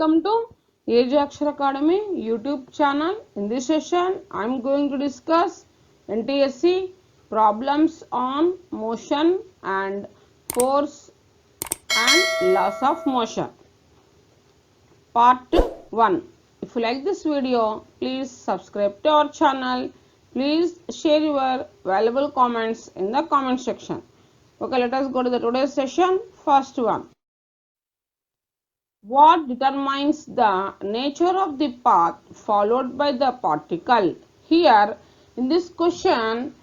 Welcome to AJ Akshar Academy YouTube channel. In this session, I am going to discuss NTSC problems on motion and force and laws of motion. Part 1. If you like this video, please subscribe to our channel. Please share your valuable comments in the comment section. Okay, let us go to the today's session. First one. What determines the nature of the path followed by the particle? Here, in this question,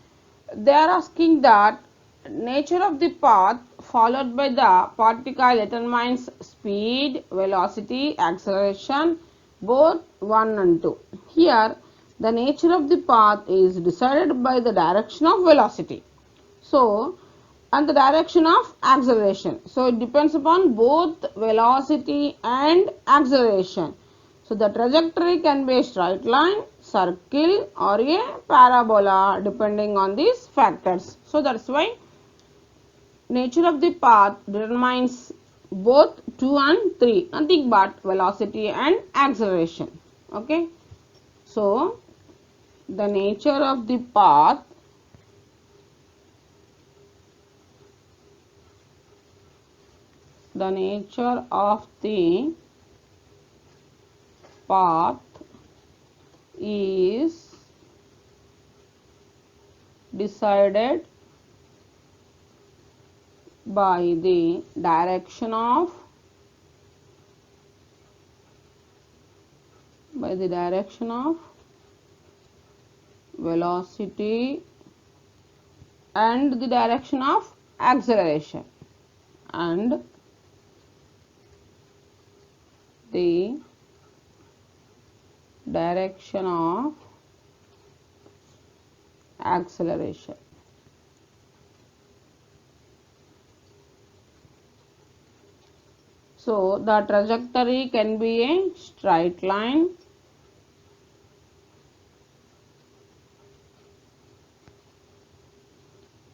they are asking that nature of the path followed by the particle determines speed, velocity, acceleration, both 1 and 2. Here, the nature of the path is decided by the direction of velocity. So, and the direction of acceleration. So it depends upon both velocity and acceleration. So the trajectory can be a straight line, circle or a parabola depending on these factors. So that's why nature of the path determines both 2 and 3, nothing but velocity and acceleration. Okay. So the nature of the path path is decided by the direction of velocity and the direction of acceleration and the direction of acceleration. So the trajectory can be a straight line,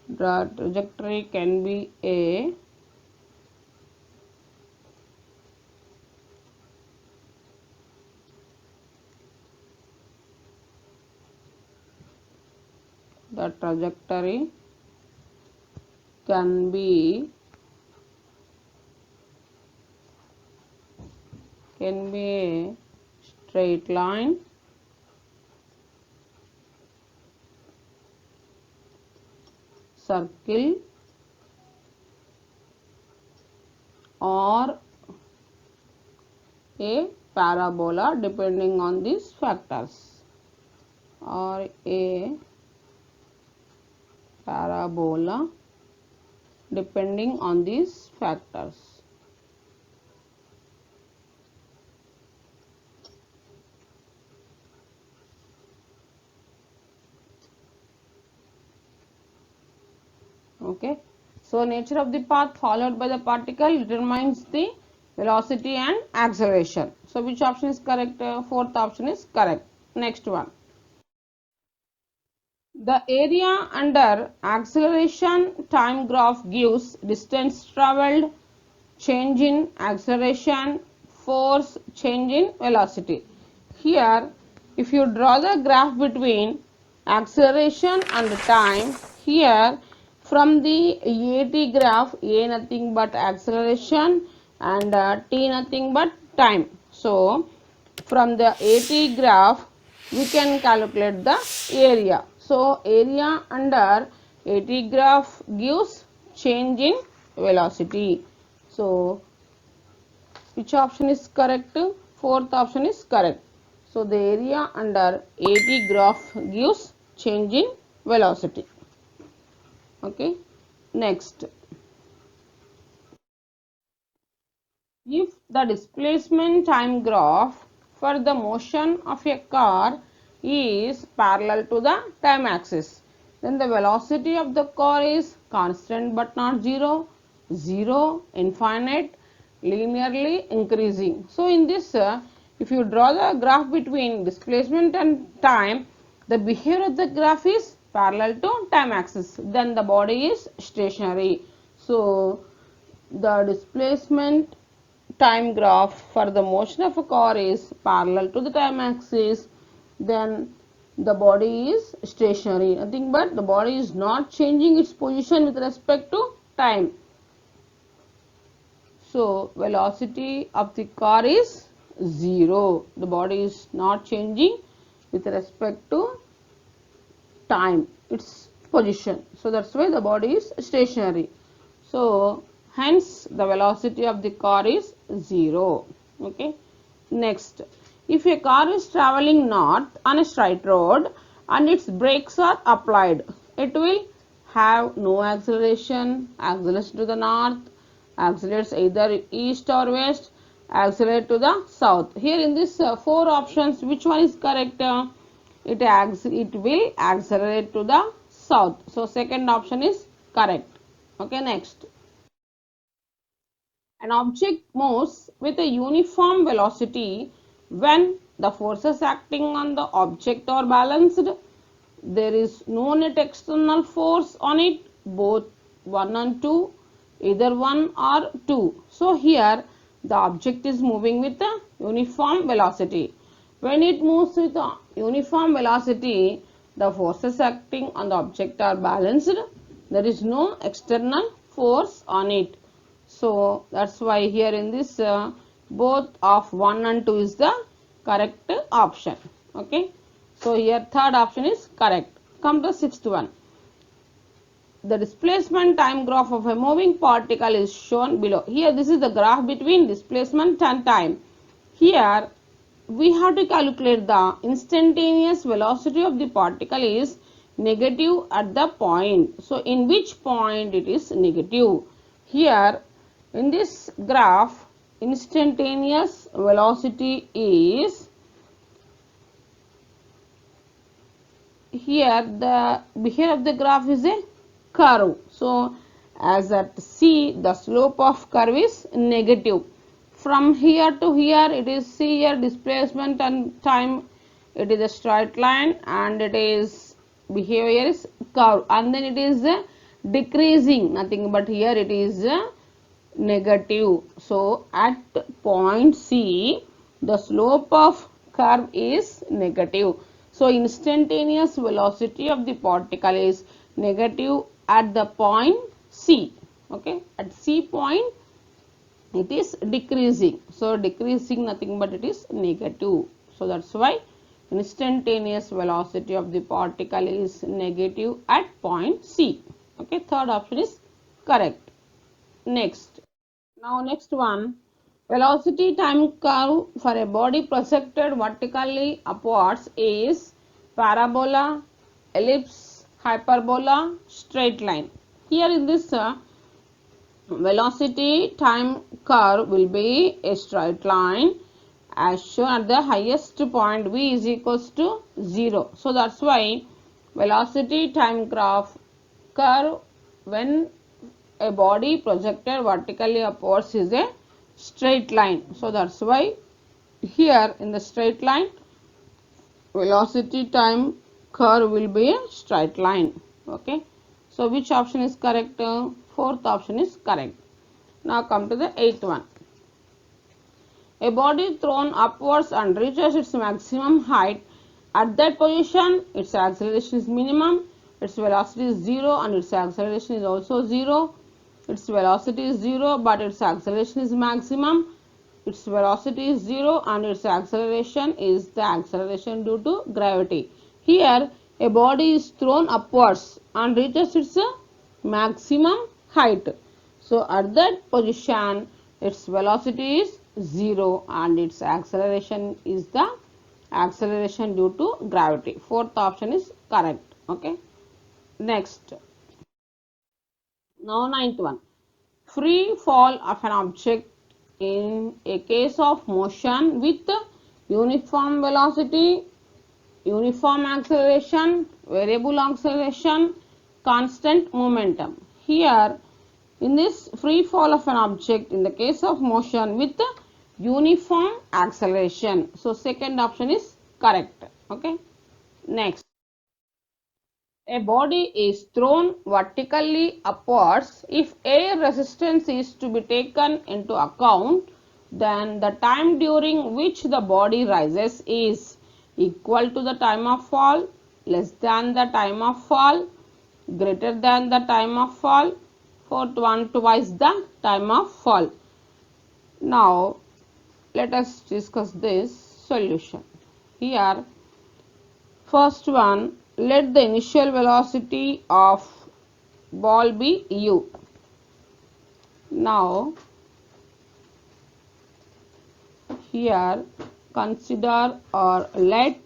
the trajectory can be a a straight line, circle or a parabola depending on these factors, or a parabola depending on these factors. Okay. So nature of the path followed by the particle determines the velocity and acceleration. So which option is correct? Fourth option is correct. Next one. The area under acceleration time graph gives distance travelled, change in acceleration, force, change in velocity. Here, if you draw the graph between acceleration and time, here from the AT graph, A nothing but acceleration and T nothing but time. So, from the AT graph, we can calculate the area. So, area under AT graph gives change in velocity. So, which option is correct? Fourth option is correct. So, the area under AT graph gives change in velocity. Okay. Next. If the displacement time graph for the motion of a car is parallel to the time axis, then the velocity of the car is constant but not zero, infinite, linearly increasing. So in this, if you draw the graph between displacement and time, the behavior of the graph is parallel to time axis, then the body is stationary. So the displacement time graph for the motion of a car is parallel to the time axis, then the body is stationary. Nothing but the body is not changing its position with respect to time. So velocity of the car is 0. The body is not changing with respect to time, its position. So that's why the body is stationary. So hence the velocity of the car is 0. Okay. Next, if a car is traveling north on a straight road and its brakes are applied, it will have no acceleration, acceleration to the north, accelerates either east or west, accelerate to the south. Here in this four options, which one is correct? It will accelerate to the south. So second option is correct. Okay, next. An object moves with a uniform velocity when the forces acting on the object are balanced. There is no net external force on it, both 1 and 2, either 1 or 2. So here the object is moving with a uniform velocity. When it moves with a uniform velocity, the forces acting on the object are balanced. There is no external force on it. So that's why here in this both of 1 and 2 is the correct option. Okay. So here third option is correct. Come to sixth one. The displacement time graph of a moving particle is shown below. Here this is the graph between displacement and time. Here we have to calculate the instantaneous velocity of the particle is negative at the point. So in which point it is negative? Here in this graph, instantaneous velocity is, here the behavior of the graph is a curve. So as at C, the slope of curve is negative. From here to here it is C, here displacement and time, it is a straight line and it is behavior is curve, and then it is decreasing, nothing but here it is negative. So at point C, the slope of curve is negative. So instantaneous velocity of the particle is negative at the point C. Okay, at C point it is decreasing. So decreasing, nothing but it is negative. So that's why instantaneous velocity of the particle is negative at point C. Okay, third option is correct. Next. Now next one, velocity time curve for a body projected vertically upwards is parabola, ellipse, hyperbola, straight line. Here in this velocity time curve will be a straight line as shown at the highest point v is equals to 0. So that's why velocity time graph curve when a body projected vertically upwards is a straight line. So that's why here in the straight line velocity time curve will be a straight line. Okay. So which option is correct? Fourth option is correct. Now come to the eighth one. A body thrown upwards and reaches its maximum height. At that position, its acceleration is minimum, its velocity is 0 and its acceleration is also 0. Its velocity is 0 but its acceleration is maximum. Its velocity is 0 and its acceleration is the acceleration due to gravity. Here a body is thrown upwards and reaches its maximum height. So at that position its velocity is 0 and its acceleration is the acceleration due to gravity. Fourth option is correct. Okay. Next. Now ninth one. Free fall of an object in a case of motion with uniform velocity, uniform acceleration, variable acceleration, constant momentum. Here in this free fall of an object in the case of motion with uniform acceleration. So second option is correct. Okay. Next. A body is thrown vertically upwards if air resistance is to be taken into account. then the time during which the body rises is equal to the time of fall, less than the time of fall, greater than the time of fall, fourth one twice the time of fall. Now let us discuss this solution. Here first one, let the initial velocity of ball be u. Now here consider or let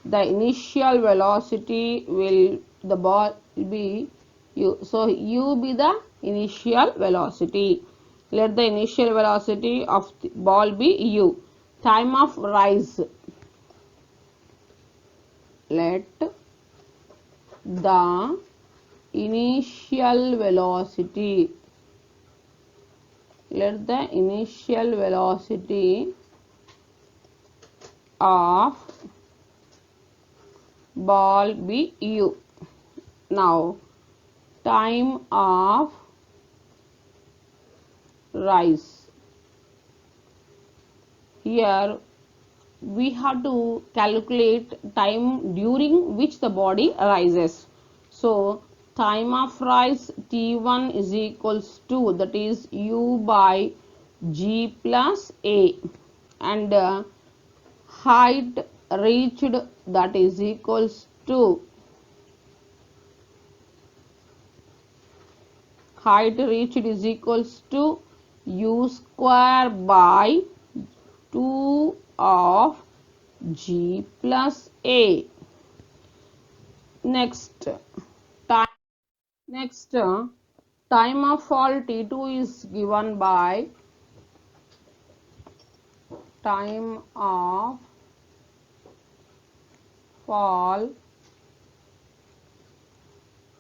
the initial velocity will the ball be u. So u be the initial velocity. Let the initial velocity of the ball be u. Time of rise. Let the initial velocity. Let the initial velocity of ball be u. Now time of rise. Here we have to calculate time during which the body rises. So time of rise T1 is equals to, that is u by g plus a, and height reached, that is equals to u square by 2 of g plus a. Next time of fall T2 is given by time of fall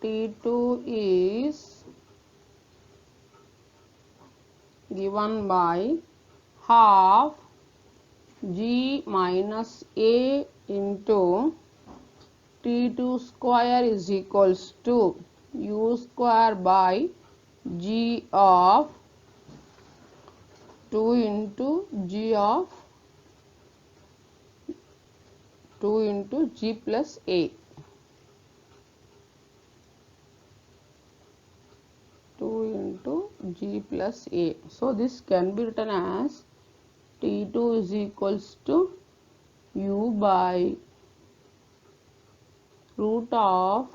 T2 is given by half g minus a into T2 square is equals to u square by g of 2 into g plus a. 2 into g plus a. So this can be written as T2 is equals to u by root of,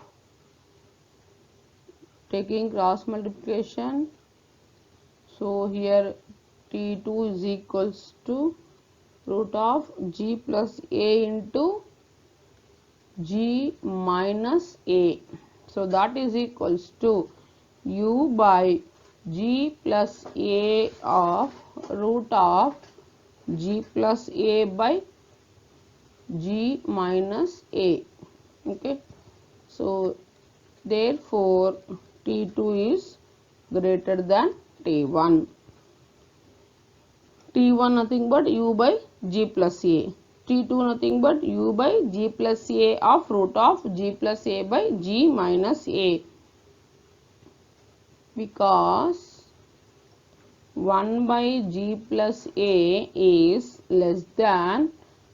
taking cross multiplication, so here T2 is equals to root of g plus a into g minus a. So that is equals to u by g plus a of root of g plus a by g minus a. Okay, so therefore T2 is greater than T1. T1 nothing but u by g plus a. T2 nothing but u by g plus a of root of g plus a by g minus a. Because 1 by g plus a is less than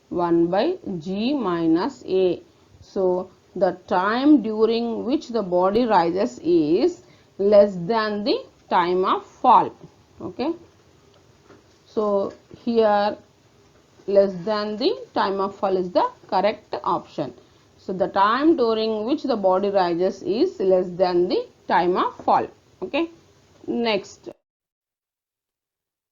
1 by g minus a. So the time during which the body rises is less than the time of fall. Okay. So here less than the time of fall is the correct option. So the time during which the body rises is less than the time of fall. Okay. Next.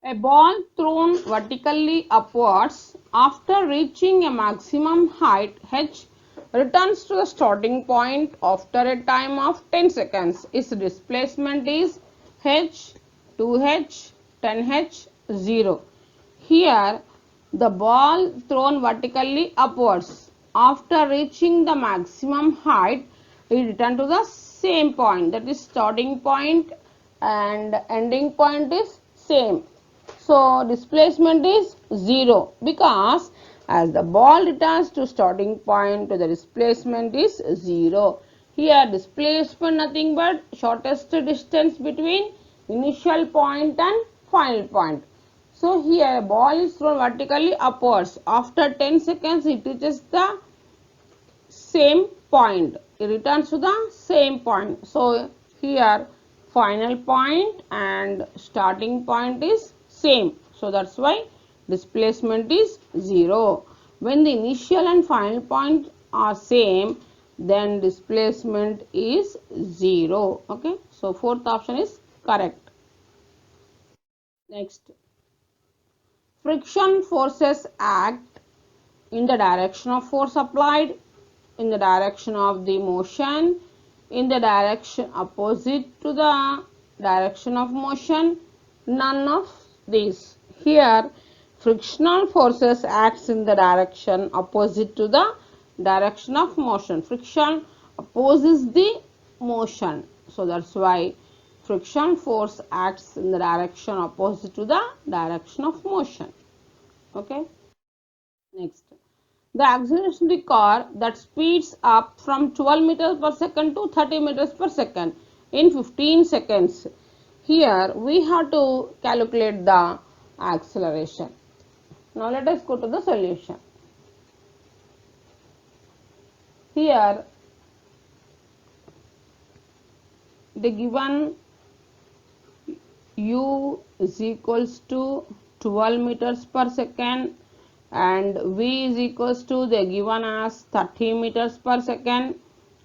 A ball thrown vertically upwards after reaching a maximum height h returns to the starting point after a time of 10 seconds. Its displacement is h, 2h, 10h, 0. Here the ball thrown vertically upwards after reaching the maximum height, it returns to the same point, that is starting point and ending point is same. So displacement is 0 because as the ball returns to starting point, the displacement is 0. Here displacement nothing but shortest distance between initial point and final point. So here ball is thrown vertically upwards. After 10 seconds it reaches the same point. It returns to the same point. So here final point and starting point is same. So that's why displacement is 0. When the initial and final point are same, then displacement is 0. Okay. So fourth option is correct. Next. Friction forces act in the direction of force applied, in the direction of the motion, in the direction opposite to the direction of motion, none of these. Here frictional forces acts in the direction opposite to the direction of motion. Friction opposes the motion, so that's why friction force acts in the direction opposite to the direction of motion. Okay. Next, the acceleration of the car that speeds up from 12 meters per second to 30 meters per second in 15 seconds. Here we have to calculate the acceleration. Now let us go to the solution. Here the given u is equals to 12 meters per second and v is equals to the given as 30 meters per second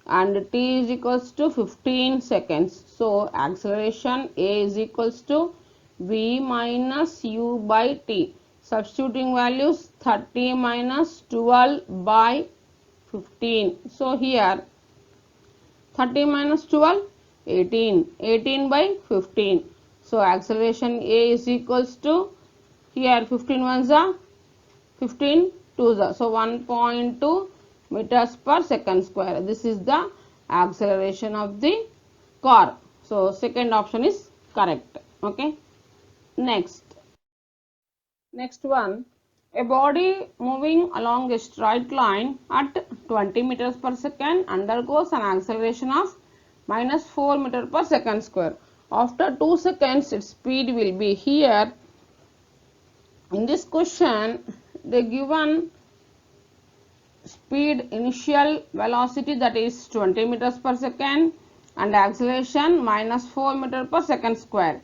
and t is equals to 15 seconds. So acceleration a is equals to v minus u by t. Substituting values 30 minus 12 by 15. So here 30 minus 12, 18. 18 by 15. So acceleration a is equals to, here 15 ones are 15 twos are, so 1.2 meters per second square. This is the acceleration of the car. So second option is correct. Okay. Next one, a body moving along a straight line at 20 meters per second undergoes an acceleration of minus 4 meter per second square. After 2 seconds its speed will be, here in this question the given speed, initial velocity, that is 20 meters per second and acceleration minus 4 meter per second square.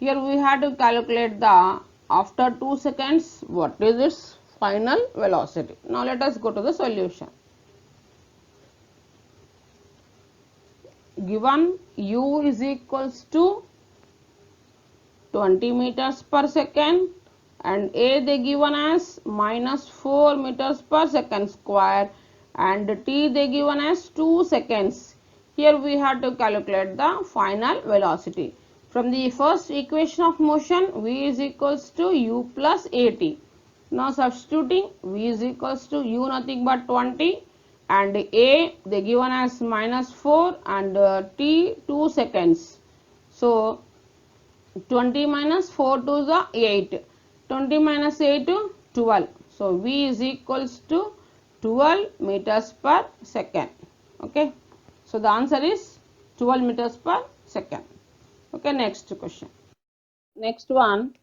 Here we have to calculate the after 2 seconds what is its final velocity. Now let us go to the solution. Given u is equals to 20 meters per second and a they given as minus 4 meters per second square and t they given as 2 seconds. Here we have to calculate the final velocity. From the first equation of motion, v is equals to u plus at. Now substituting, v is equals to u nothing but 20 and a they given as minus 4 and t 2 seconds. So 20 minus 4 to the 8. 20 minus 8 to 12. So v is equals to 12 meters per second. Okay. So the answer is 12 meters per second. Okay. Next question. Next one.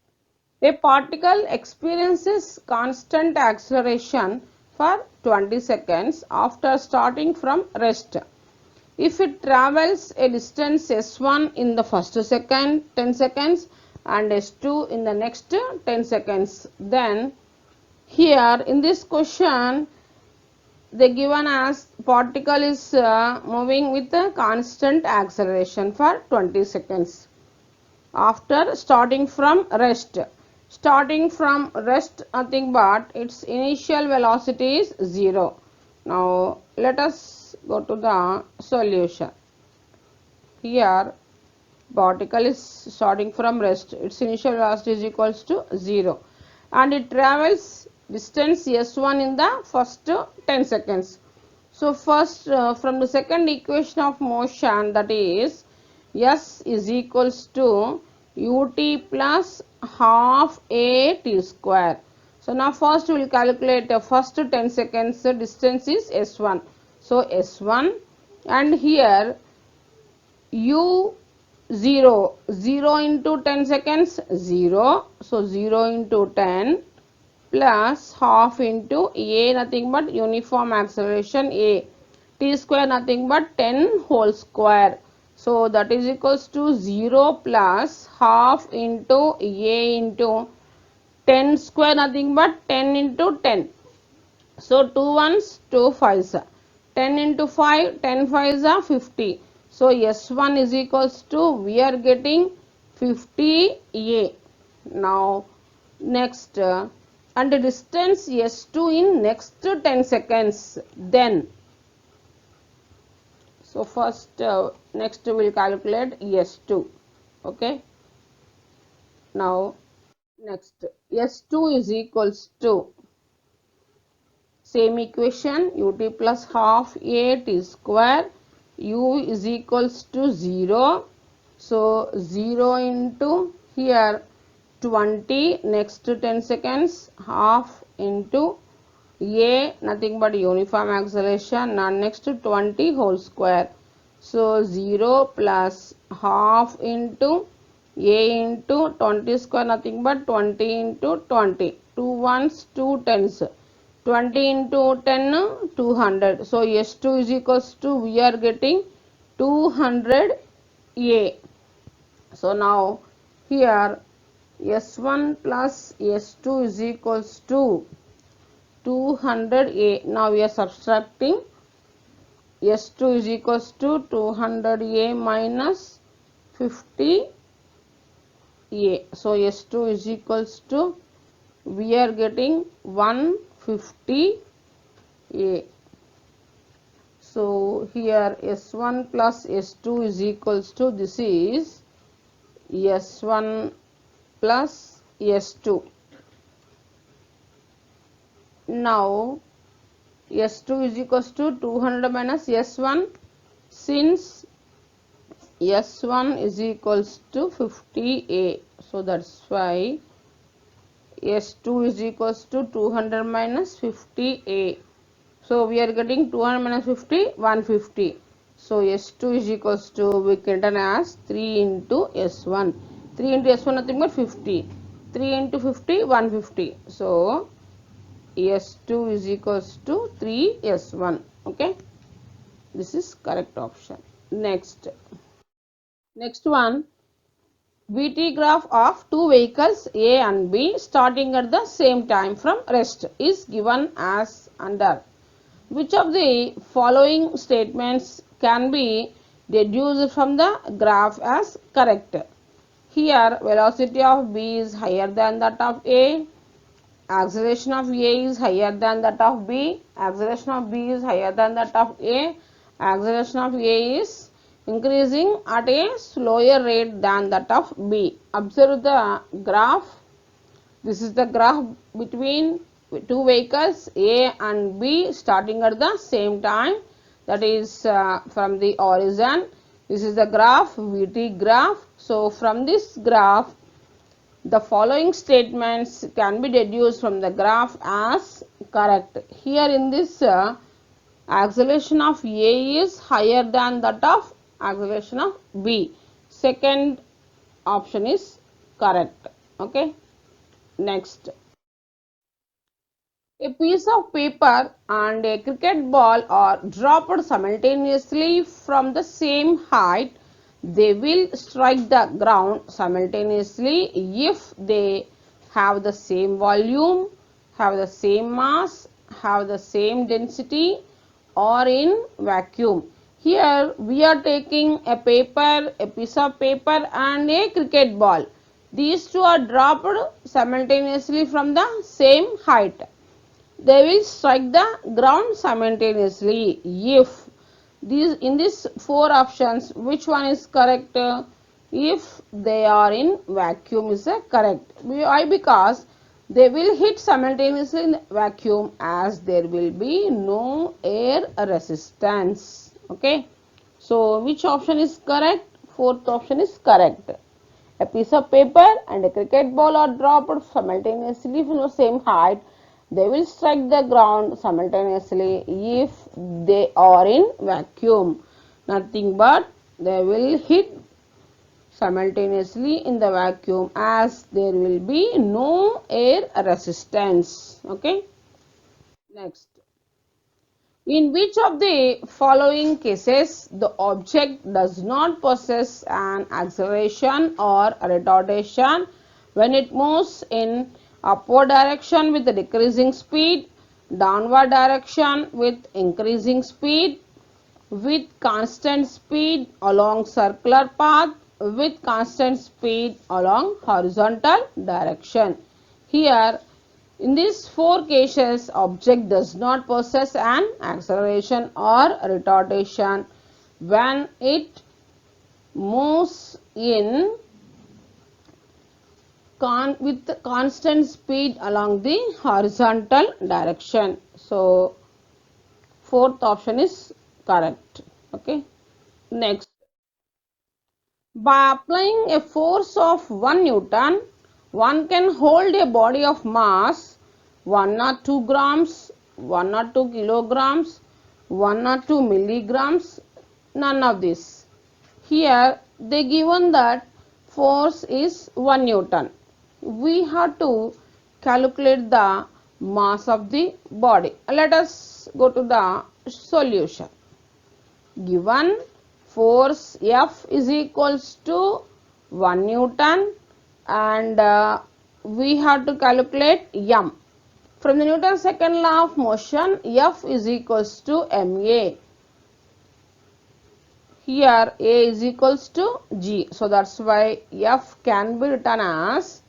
A particle experiences constant acceleration for 20 seconds after starting from rest. If it travels a distance s1 in the first second 10 seconds and s2 in the next 10 seconds, then here in this question they given as particle is moving with a constant acceleration for 20 seconds after starting from rest. Starting from rest nothing but its initial velocity is 0. Now let us go to the solution. Here particle is starting from rest, its initial velocity is equals to 0 and it travels distance s1 in the first 10 seconds. So first from the second equation of motion, that is s is equals to ut plus half a t square. So now first we will calculate the first 10 seconds distance is s1. So s1 and here u 0. 0 into 10 seconds, 0. So 0 into 10 plus half into a, nothing but uniform acceleration a. T square nothing but 10 whole square. So that is equals to 0 plus half into a into 10 square nothing but 10 into 10. So 2 ones, 2 fives. 10 into 5, 10 fives are 50. So S1 is equals to, we are getting 50A. Now next, and the distance S2 in next 10 seconds. Then, so first, next we will calculate S2. Okay. Now next, S2 is equals to, same equation, ut plus half a t square, u is equals to 0. So 0 into here 20, next 10 seconds, half into a, nothing but uniform acceleration, and next 20 whole square. So 0 plus half into a into 20 square, nothing but 20 into 20. 2 ones, 2 tens. 20 into 10, 200. So S2 is equals to, we are getting 200A. So now here S1 plus S2 is equals to 200A. Now we are subtracting. S2 is equals to 200A minus 50A. So S2 is equals to, we are getting 150A. So here S1 plus S2 is equals to, this is S1 plus S2. Now S2 is equals to 200 minus S1, since S1 is equals to 50A. So that's why S2 is equals to 200 minus 50A. So we are getting 200 minus 50, 150. So S2 is equals to, we can written as 3 into S1. 3 into S1 nothing but 50. 3 into 50, 150. So S2 is equals to 3S1. Okay. This is correct option. Next one, VT graph of two vehicles A and B starting at the same time from rest is given as under. Which of the following statements can be deduced from the graph as correct? Here velocity of B is higher than that of A, acceleration of A is higher than that of B, acceleration of B is higher than that of A, acceleration of A is increasing at a slower rate than that of B. Observe the graph. This is the graph between two vehicles A and B starting at the same time, that is from the origin. This is the graph, VT graph. So from this graph, the following statements can be deduced from the graph as correct. Here in this, acceleration of A is higher than that of acceleration of B. Second option is correct. Okay. Next, a piece of paper and a cricket ball are dropped simultaneously from the same height. They will strike the ground simultaneously if they have the same volume, have the same mass, have the same density, or in vacuum. Here we are taking a paper, a piece of paper and a cricket ball. These two are dropped simultaneously from the same height. They will strike the ground simultaneously if these, in these four options, which one is correct? If they are in vacuum is correct. Why? Because they will hit simultaneously in vacuum, as there will be no air resistance. Okay. So which option is correct? Fourth option is correct. A piece of paper and a cricket ball are dropped simultaneously from the same height. They will strike the ground simultaneously if they are in vacuum. Nothing but they will hit simultaneously in the vacuum as there will be no air resistance. Okay. Next. In which of the following cases the object does not possess an acceleration or retardation when it moves in upward direction with decreasing speed, downward direction with increasing speed, with constant speed along circular path, with constant speed along horizontal direction? Here in these four cases, object does not possess an acceleration or retardation when it moves in with constant speed along the horizontal direction. So, fourth option is correct. Okay. Next, by applying a force of 1 Newton, one can hold a body of mass 1 or 2 grams, 1 or 2 kilograms, 1 or 2 milligrams, none of this. Here they given that force is 1 Newton. We have to calculate the mass of the body. Let us go to the solution. Given force F is equals to 1 Newton and we have to calculate M. From the Newton's second law of motion, F is equals to ma. Here A is equals to G. So that's why F can be written as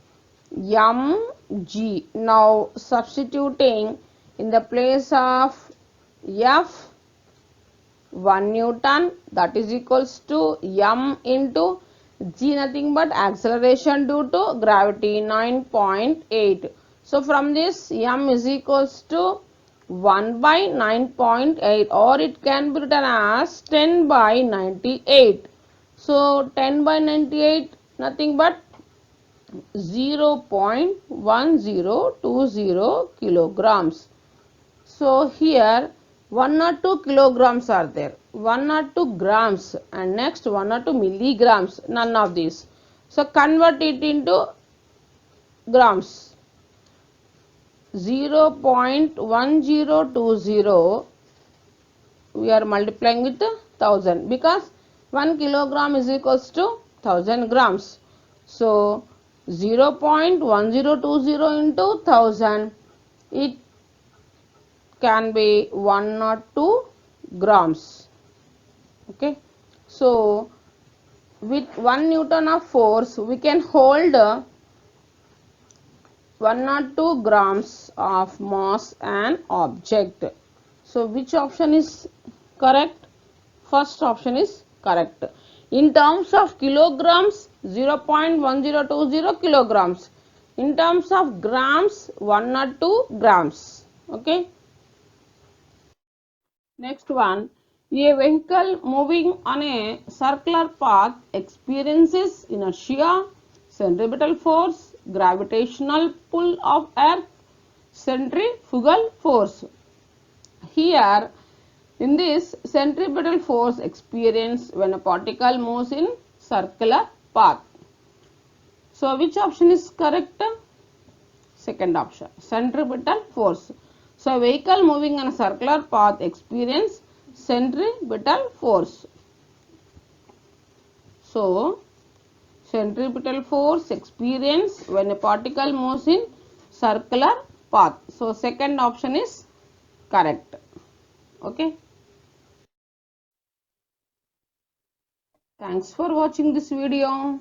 mg. Now substituting in the place of F 1 Newton, that is equals to m into g, nothing but acceleration due to gravity 9.8. So from this m is equals to 1 by 9.8 or it can be written as 10 by 98. So 10 by 98 nothing but 0.1020 kilograms. So here 1 or 2 kilograms are there, 1 or 2 grams and next 1 or 2 milligrams, none of these. So convert it into grams. 0.1020 we are multiplying with 1000 because 1 kilogram is equals to 1000 grams. So 0.1020 into 1000, it can be 1 or 2 grams. Okay. So with 1 Newton of force we can hold 1 or 2 grams of mass and object. So which option is correct? First option is correct. In terms of kilograms, 0.1020 kilograms. In terms of grams, 1 or 2 grams. Okay. Next one, a vehicle moving on a circular path experiences inertia, centripetal force, gravitational pull of earth, centrifugal force. Here, in this centripetal force experience when a particle moves in circular path. So, which option is correct? Second option, centripetal force. So, a vehicle moving on a circular path experience centripetal force. So, centripetal force experience when a particle moves in circular path. So, second option is correct. Okay. Thanks for watching this video.